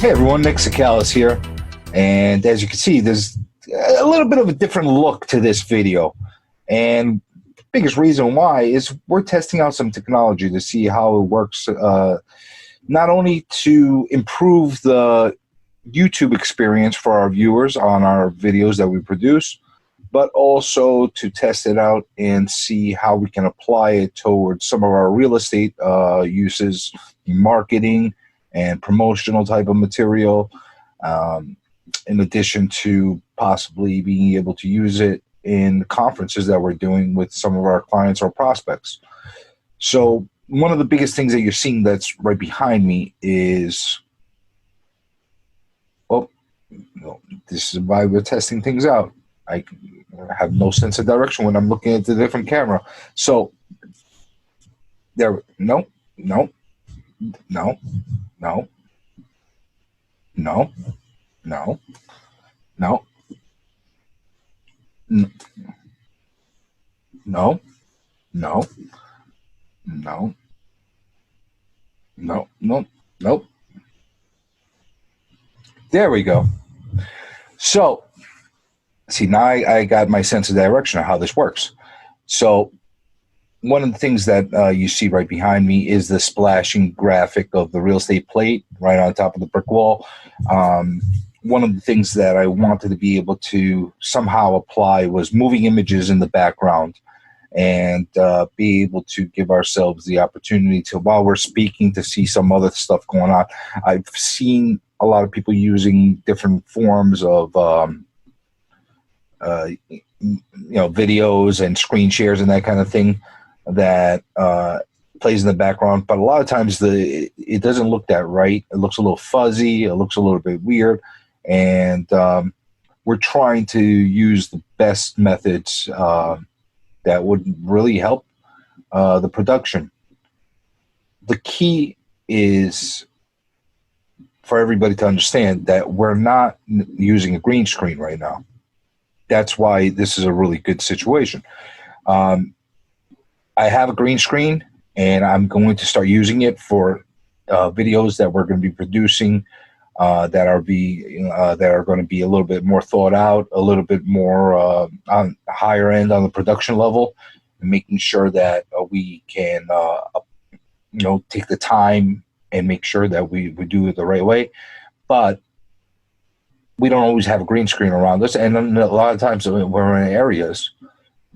Hey everyone, Nick Sakalis here, and as you can see, there's a little bit of a different look to this video, and the biggest reason why is we're testing out some technology to see how it works, not only to improve the YouTube experience for our viewers on our videos that we produce, but also to test it out and see how we can apply it towards some of our real estate uses, marketing, and promotional type of material, in addition to possibly being able to use it in conferences that we're doing with some of our clients or prospects. So one of the biggest things that you're seeing that's right behind me is, oh, no, this is why we're testing things out. I have no sense of direction when I'm looking at the different camera. So there, no, no, no, no, no, no, no, no, no, no, no, no, no, nope. There we go. So, see, now I got my sense of direction of how this works. So one of the things that you see right behind me is the splashing graphic of the real estate plate right on top of the brick wall. One of the things that I wanted to be able to somehow apply was moving images in the background and be able to give ourselves the opportunity to, while we're speaking, to see some other stuff going on. I've seen a lot of people using different forms of videos and screen shares and that kind of thing that plays in the background, but a lot of times it doesn't look that right. It looks a little fuzzy. It looks a little bit weird, and we're trying to use the best methods that would really help the production. The key is for everybody to understand that we're not using a green screen right now. That's why this is a really good situation. I have a green screen, and I'm going to start using it for videos that we're going to be producing that are going to be a little bit more thought out, a little bit more on higher end on the production level, and making sure that we can take the time and make sure that we do it the right way. But we don't always have a green screen around us, and a lot of times we're in areas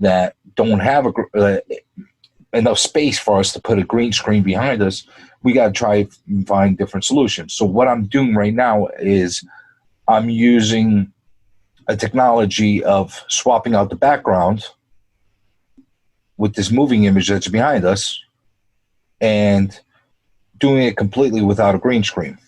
that don't have enough space for us to put a green screen behind us. We got to try and find different solutions. So what I'm doing right now is I'm using a technology of swapping out the background with this moving image that's behind us and doing it completely without a green screen.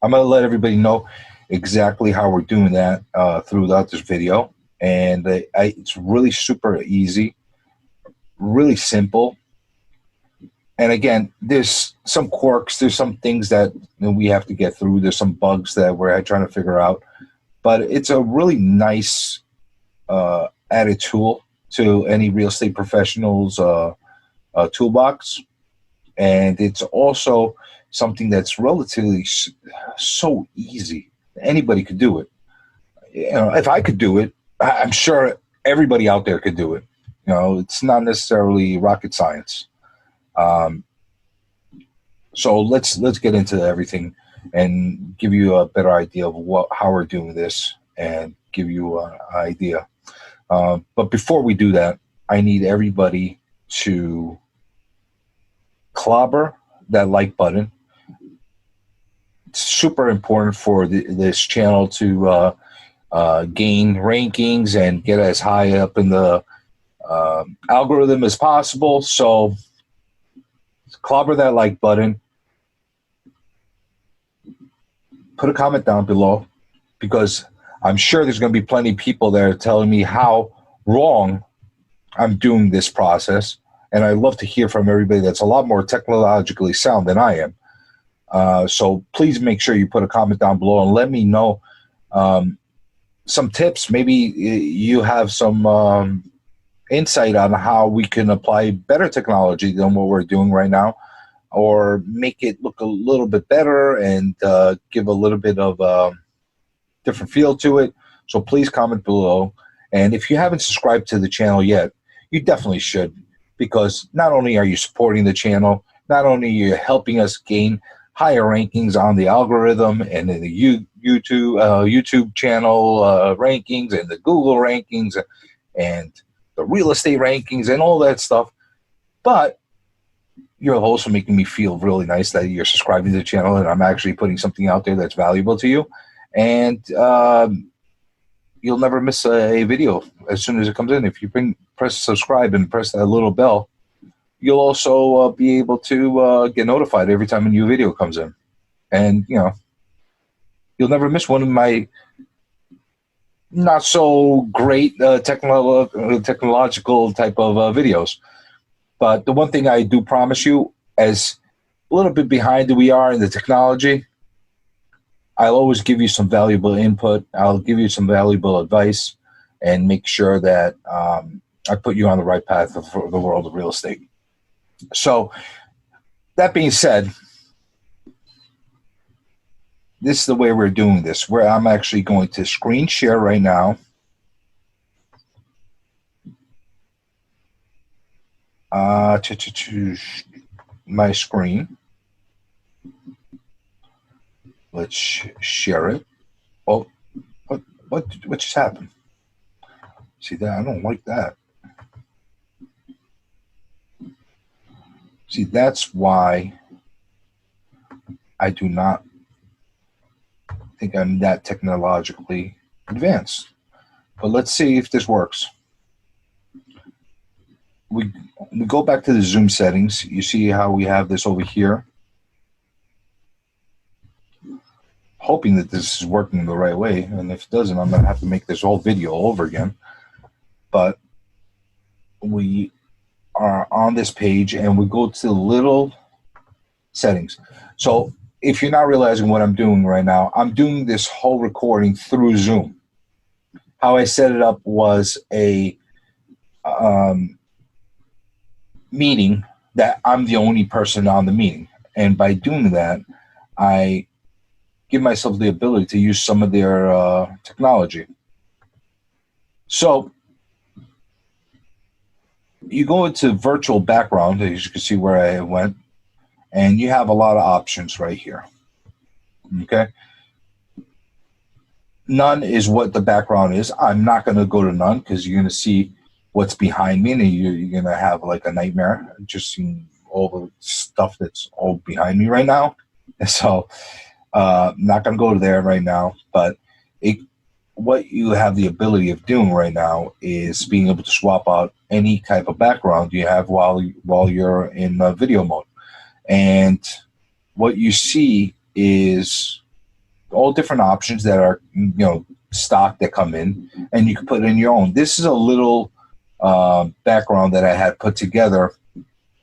I'm going to let everybody know exactly how we're doing that throughout this video. And it's really super easy, really simple. And again, there's some quirks, there's some things that we have to get through. There's some bugs that we're trying to figure out. But it's a really nice added tool to any real estate professional's toolbox. And it's also something that's relatively so easy. Anybody could do it. If I could do it, I'm sure everybody out there could do it. It's not necessarily rocket science. So let's get into everything and give you a better idea of how we're doing this and give you an idea. But before we do that, I need everybody to clobber that like button. It's super important for this channel to gain rankings and get as high up in the algorithm as possible. So clobber that like button. Put a comment down below, because I'm sure there's going to be plenty of people that are telling me how wrong I'm doing this process. And I love to hear from everybody that's a lot more technologically sound than I am. So please make sure you put a comment down below and let me know some tips. Maybe you have some insight on how we can apply better technology than what we're doing right now or make it look a little bit better and give a little bit of a different feel to it. So please comment below. And if you haven't subscribed to the channel yet, you definitely should, because not only are you supporting the channel, not only are you helping us gain higher rankings on the algorithm and in the YouTube channel rankings and the Google rankings and the real estate rankings and all that stuff, but you're also making me feel really nice that you're subscribing to the channel and I'm actually putting something out there that's valuable to you. And you'll never miss a video as soon as it comes in. If you press subscribe and press that little bell, you'll also be able to get notified every time a new video comes in. And, you know, you'll never miss one of my not so great technological type of videos. But the one thing I do promise you, as a little bit behind we are in the technology, I'll always give you some valuable input. I'll give you some valuable advice and make sure that I put you on the right path for the world of real estate. So that being said, this is the way we're doing this, where I'm actually going to screen share right now. My screen. Let's share it. Oh, what just happened? See that? I don't like that. See, that's why I do not think I'm that technologically advanced. But let's see if this works. We go back to the Zoom settings. You see how we have this over here? Hoping that this is working the right way, and if it doesn't, I'm gonna have to make this whole video all over again. But we are on this page and we go to the little settings. So if you're not realizing what I'm doing right now, I'm doing this whole recording through Zoom. How I set it up was a meeting that I'm the only person on the meeting, and by doing that, I give myself the ability to use some of their technology. So you go into virtual background, as you can see where I went, and you have a lot of options right here. Okay. None is what the background is. I'm not going to go to none because you're going to see what's behind me, and you're going to have like a nightmare just seeing all the stuff that's all behind me right now. So I'm not going to go there right now, but what you have the ability of doing right now is being able to swap out any type of background you have while you're in video mode. And what you see is all different options that are, you know, stock that come in, and you can put in your own. This is a little background that I had put together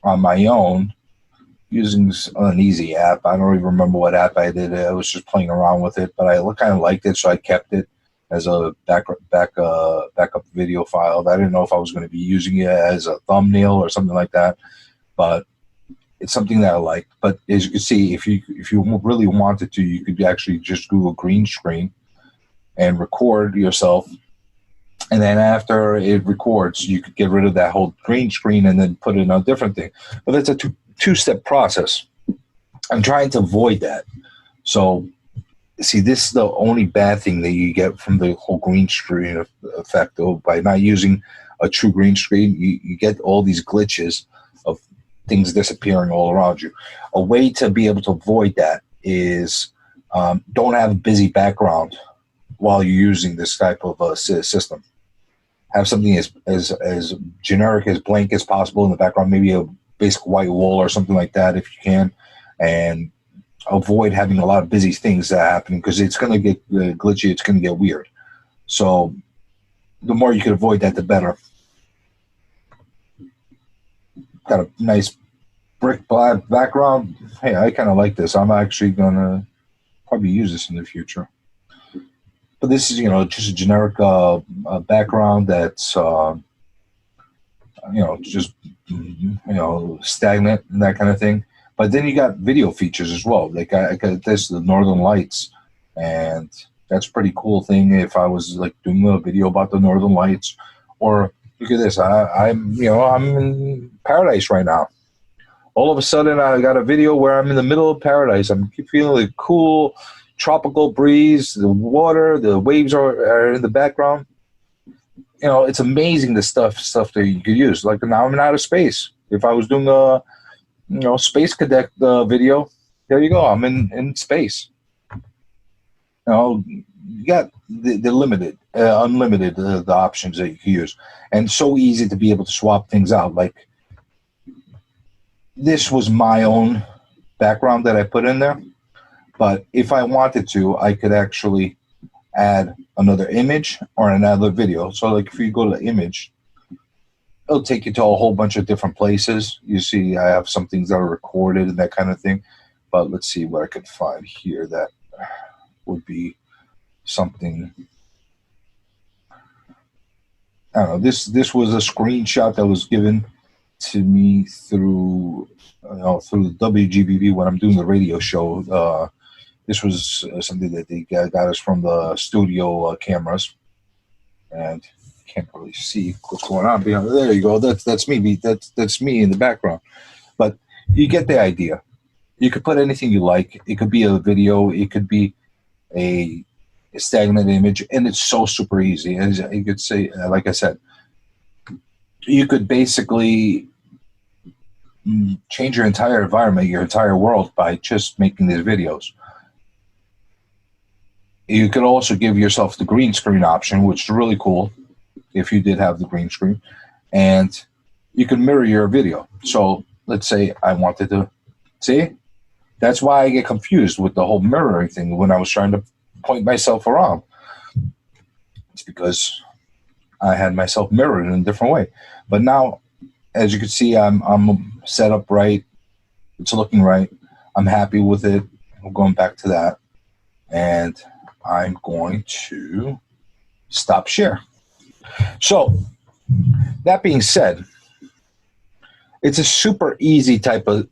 on my own using an easy app. I don't even remember what app I did. I was just playing around with it, but I kind of liked it, so I kept it as a backup video file. I didn't know if I was going to be using it as a thumbnail or something like that, but it's something that I like. But as you can see, if you really wanted to, you could actually just Google green screen and record yourself. And then after it records, you could get rid of that whole green screen and then put in a different thing. But that's a two-step process. I'm trying to avoid that. So see, this is the only bad thing that you get from the whole green screen effect. Though, by not using a true green screen, you get all these glitches of things disappearing all around you. A way to be able to avoid that is don't have a busy background while you're using this type of system. Have something as generic, as blank as possible in the background, maybe a basic white wall or something like that if you can, and avoid having a lot of busy things that happen, because it's going to get glitchy, it's going to get weird. So the more you can avoid that, the better. Got a nice brick black background. Hey, I kind of like this. I'm actually going to probably use this in the future. But this is, you know, just a generic background that's, you know, just, you know, stagnant and that kind of thing. But then you got video features as well. Like I got this, the Northern Lights, and that's a pretty cool thing. If I was like doing a video about the Northern Lights, or look at this, I'm in paradise right now. All of a sudden, I got a video where I'm in the middle of paradise. I'm feeling the cool tropical breeze, the water, the waves are in the background. It's amazing the stuff that you could use. Like now I'm in outer space. If I was doing a space cadet video, there you go. I'm in space. You got the limited, unlimited the options that you can use, and so easy to be able to swap things out. Like this was my own background that I put in there, but if I wanted to, I could actually add another image or another video. So like if you go to the image, it'll take you to a whole bunch of different places. You see I have some things that are recorded and that kind of thing, but let's see what I could find here that would be something. I don't know. This was a screenshot that was given to me through through the WGBB when I'm doing the radio show. This was something that they got us from the studio cameras, and can't really see what's going on behind. There you go. That's me. That's me in the background. But you get the idea. You could put anything you like. It could be a video. It could be a stagnant image, and it's so super easy. And you could say, like I said, you could basically change your entire environment, your entire world by just making these videos. You could also give yourself the green screen option, which is really cool if you did have the green screen, and you can mirror your video. So let's say I wanted to see. That's why I get confused with the whole mirroring thing when I was trying to point myself around. It's because I had myself mirrored in a different way. But now, as you can see, I'm set up right. It's looking right. I'm happy with it. I'm going back to that. And I'm going to stop share. So that being said, it's a super easy type of,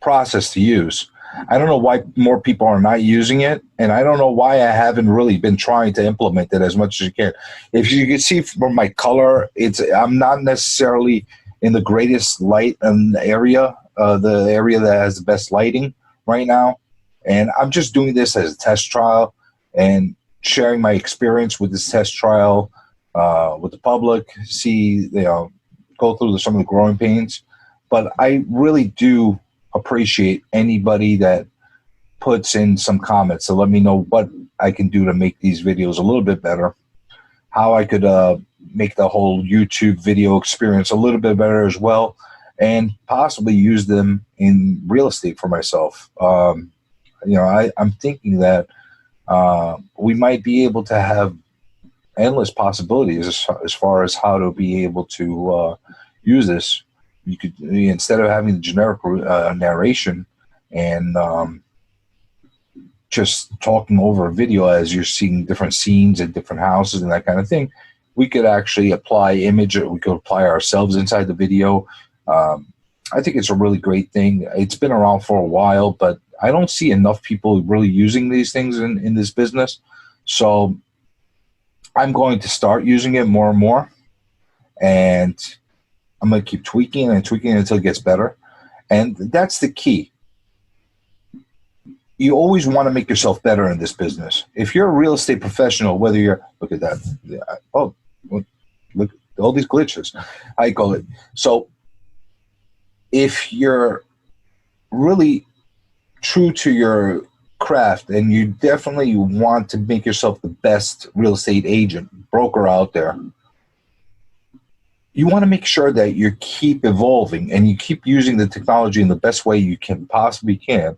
process to use. I don't know why more people are not using it, and I don't know why I haven't really been trying to implement it as much as you can. If you can see from my color, I'm not necessarily in the greatest light in the area that has the best lighting right now, and I'm just doing this as a test trial and sharing my experience with this test trial with the public. See, go through some of the growing pains, but I really do appreciate anybody that puts in some comments to let me know what I can do to make these videos a little bit better, how I could make the whole YouTube video experience a little bit better as well, and possibly use them in real estate for myself. I'm thinking that we might be able to have endless possibilities as far as how to be able to use this. You could, instead of having the generic narration and just talking over a video as you're seeing different scenes and different houses and that kind of thing, we could actually apply image, or we could apply ourselves inside the video. I think it's a really great thing. It's been around for a while, but I don't see enough people really using these things in this business. So I'm going to start using it more and more, and I'm going to keep tweaking and tweaking until it gets better. And that's the key. You always want to make yourself better in this business. If you're a real estate professional, whether you're, look at that. Oh, look, all these glitches, I call it. So if you're really true to your craft and you definitely want to make yourself the best real estate agent, broker out there, you want to make sure that you keep evolving and you keep using the technology in the best way you can possibly can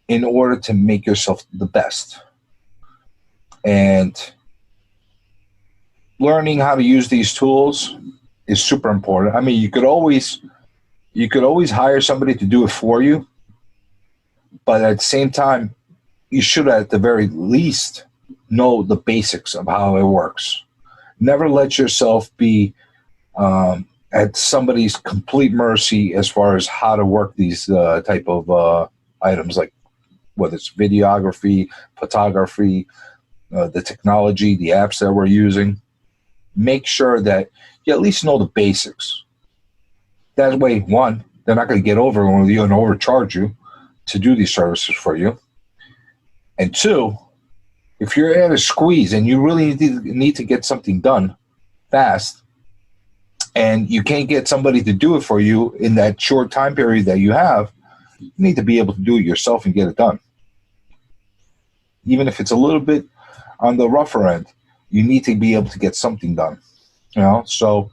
in order to make yourself the best. And learning how to use these tools is super important. I mean, you could always hire somebody to do it for you, but at the same time, you should at the very least know the basics of how it works. Never let yourself be at somebody's complete mercy as far as how to work these type of items, like whether it's videography, photography, the technology, the apps that we're using. Make sure that you at least know the basics. That way, one, they're not going to get over with you and overcharge you to do these services for you. And two, if you're at a squeeze and you really need to get something done fast, and you can't get somebody to do it for you in that short time period that you have, you need to be able to do it yourself and get it done. Even if it's a little bit on the rougher end, you need to be able to get something done. So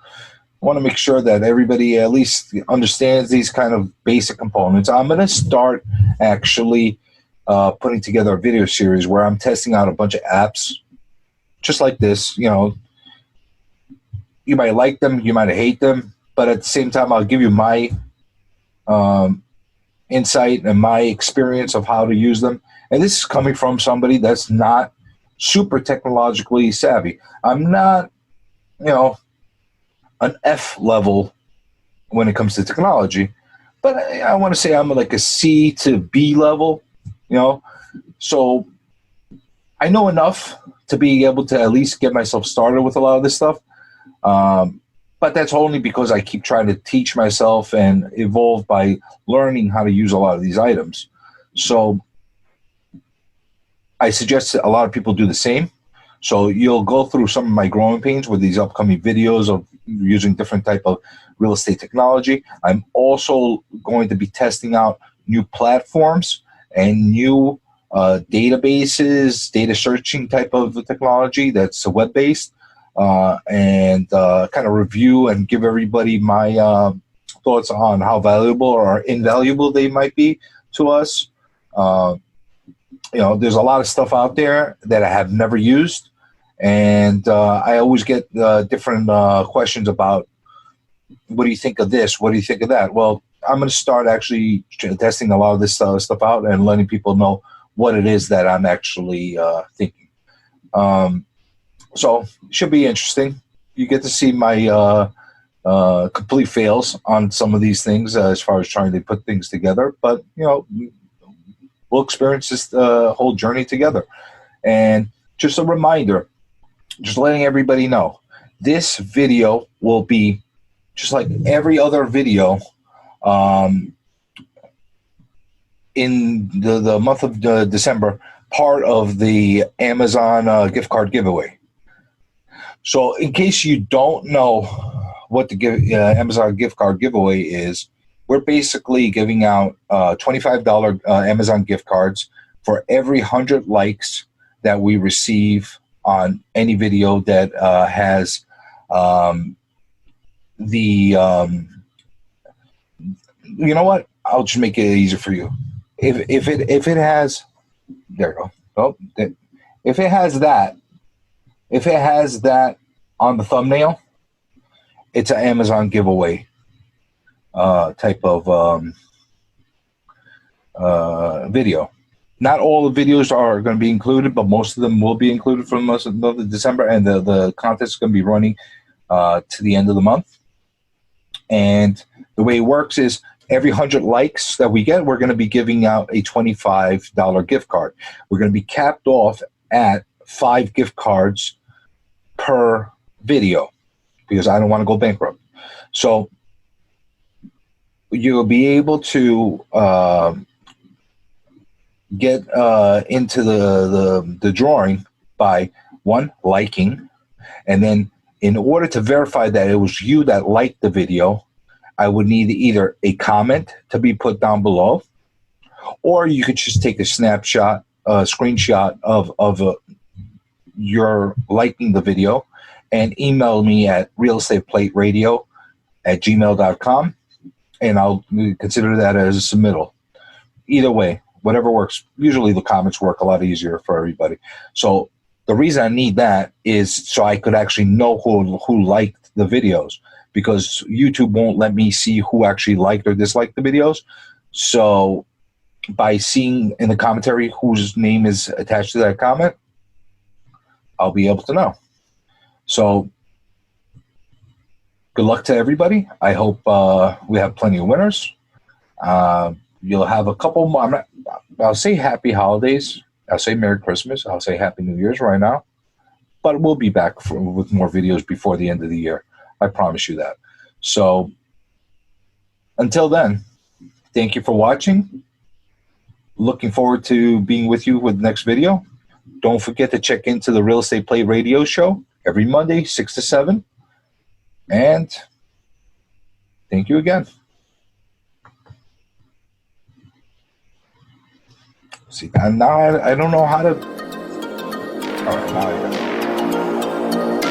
I want to make sure that everybody at least understands these kind of basic components. I'm going to start actually putting together a video series where I'm testing out a bunch of apps just like this. You might like them, you might hate them, but at the same time, I'll give you my insight and my experience of how to use them. And this is coming from somebody that's not super technologically savvy. I'm not, an F level when it comes to technology, but I want to say I'm like a C to B level, so I know enough to be able to at least get myself started with a lot of this stuff. But that's only because I keep trying to teach myself and evolve by learning how to use a lot of these items. So I suggest that a lot of people do the same. So you'll go through some of my growing pains with these upcoming videos of using different type of real estate technology. I'm also going to be testing out new platforms and new databases, data searching type of technology that's web-based, and kind of review and give everybody my thoughts on how valuable or invaluable they might be to us. There's a lot of stuff out there that I have never used, and I always get different questions about, what do you think of this? What do you think of that? Well, I'm going to start actually testing a lot of this stuff out and letting people know what it is that I'm actually thinking. So it should be interesting. You get to see my complete fails on some of these things as far as trying to put things together. But, we'll experience this whole journey together. And just a reminder, just letting everybody know, this video will be just like every other video in the month of December, part of the Amazon gift card giveaway. So in case you don't know what the Amazon gift card giveaway is, we're basically giving out $25 Amazon gift cards for every 100 likes that we receive on any video that has you know what? I'll just make it easier for you. If it has, there you go. Oh, if it has that on the thumbnail, it's an Amazon giveaway type of video. Not all the videos are going to be included, but most of them will be included for most of December, and the contest is going to be running to the end of the month. And the way it works is every 100 likes that we get, we're going to be giving out a $25 gift card. We're going to be capped off at 5 gift cards per video because I don't want to go bankrupt. So you'll be able to get into the drawing by, one, liking, and then in order to verify that it was you that liked the video, I would need either a comment to be put down below, or you could just take a snapshot, a screenshot of your liking the video and email me at realestateplateradio@gmail.com, and I'll consider that as a submittal. Either way, whatever works. Usually the comments work a lot easier for everybody. So the reason I need that is so I could actually know who liked the videos, because YouTube won't let me see who actually liked or disliked the videos. So by seeing in the commentary whose name is attached to that comment, I'll be able to know. So good luck to everybody. I hope we have plenty of winners. You'll have a couple more. I'll say happy holidays. I'll say Merry Christmas. I'll say Happy New Year's right now. But we'll be back with more videos before the end of the year. I promise you that. So until then, thank you for watching. Looking forward to being with you with the next video. Don't forget to check into the Real Estate Play radio show every Monday, 6 to 7. And thank you again. See, and now I don't know how to. All right, now I got it.